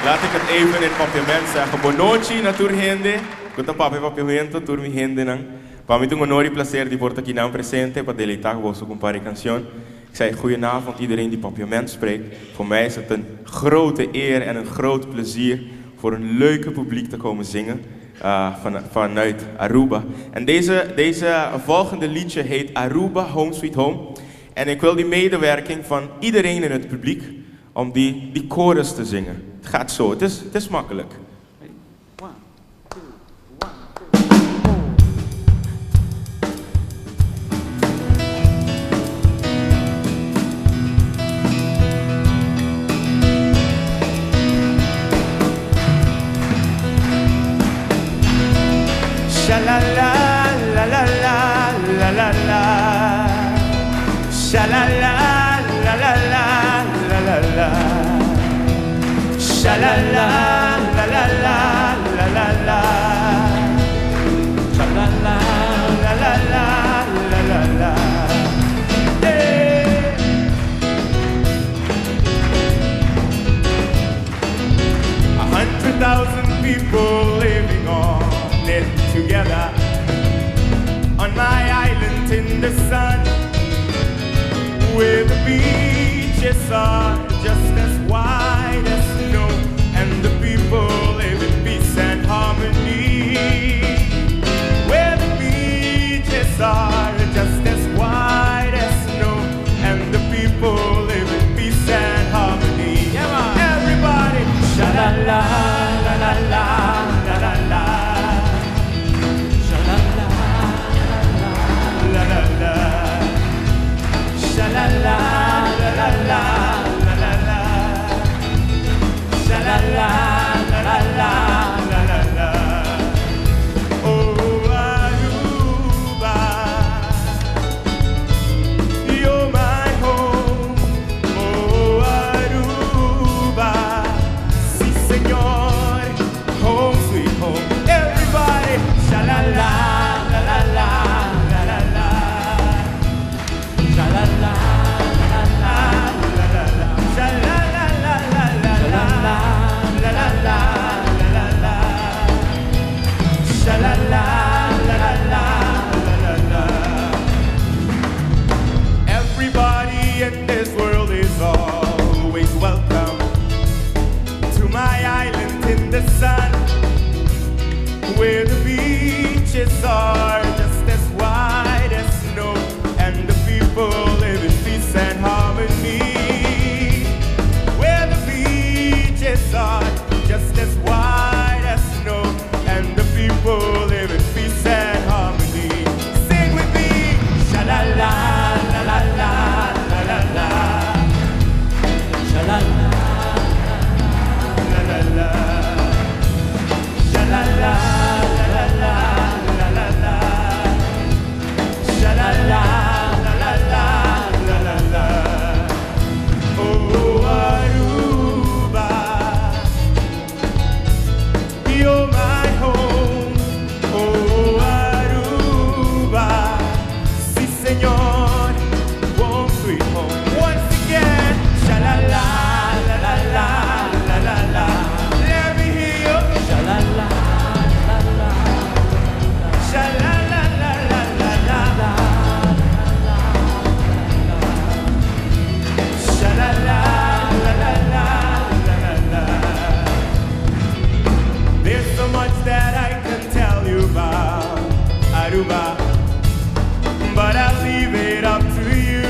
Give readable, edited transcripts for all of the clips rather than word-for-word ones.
Laat ik het even in papiament zeggen. Bonochi na tour gente. Kuta papiamento tour mi gente nang. Para mim, um honor e prazer de portar aqui não presente para deleitar com você com een canção. Ik zei goedenavond iedereen die papiament spreekt. Voor mij is het een grote eer en een groot plezier voor een leuke publiek te komen zingen vanuit Aruba. En deze volgende liedje heet Aruba Home Sweet Home. En ik wil die medewerking van iedereen in het publiek om die chorus te zingen. Het gaat zo, het is makkelijk. Sha la la la la la la la la. Sha la la la la la la la la. Sha la la la la la la la la. Sha la la la la la la la la. Hey. 100,000 people living on it together on my island in the sun, where the beaches are just as wide as snow, and the people live in peace and harmony. Where the beaches are just as wide as snow, and the people live in peace and harmony. Everybody, sha la la la la la la la la. Sha la la la la la. Sha la la la la la la la. Sha la la la la la la la. Oh Aruba, you're my home. Oh Aruba, si señor, home sweet home. Everybody, sha la la la la la la la la. Sha la la la la la la la. Sha la la la la la la la la la la la. Sha la la la la la la la. Everybody in this world is always welcome to my island in the sun, where the beaches are just as wide as snow, and the people live in peace and harmony. Where the beaches are just as wide as snow, and the people live in peace and harmony. Sing with me, sha la la la la la la la la. Sha la la la la la. Sha la la la la la la la la. Sha la la la la la la la la. Oh Aruba, you're my home. Oh Aruba, si señor, home sweet home. Once again, sha la la la la la la la la. Let me hear you. Sha la la la la. Sha la la la la la la. Sha la la la la la la la. There's so much that I can tell you about Aruba, but I'll leave it up to you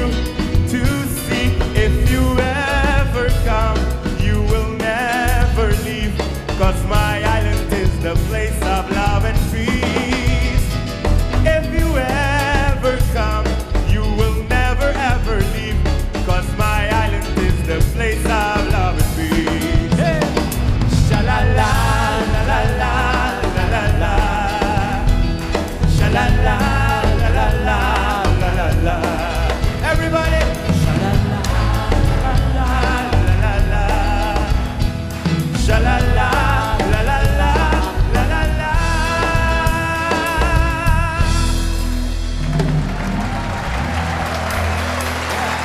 to see. If you ever come, you will never leave, 'cause my island is the place of love and peace. If you ever come, you will never ever leave, 'cause my island is the place of love and peace. Hey! Sha la la la la la la la la. Sha la la la la la la la la. Everybody, sha la la la la la la la. Sha la la la la la la la la.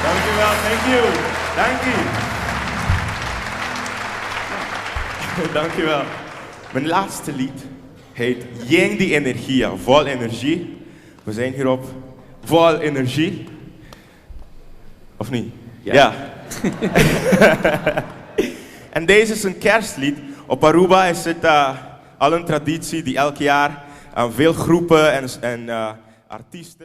Dankjewel, thank you. Dank u. Dankjewel. Mijn laatste lied heet Jeng die Energia, vol energie. We zijn hierop vol energie. Of niet? Ja. En deze is een kerstlied. Op Aruba is het al een traditie die elk jaar veel groepen en artiesten...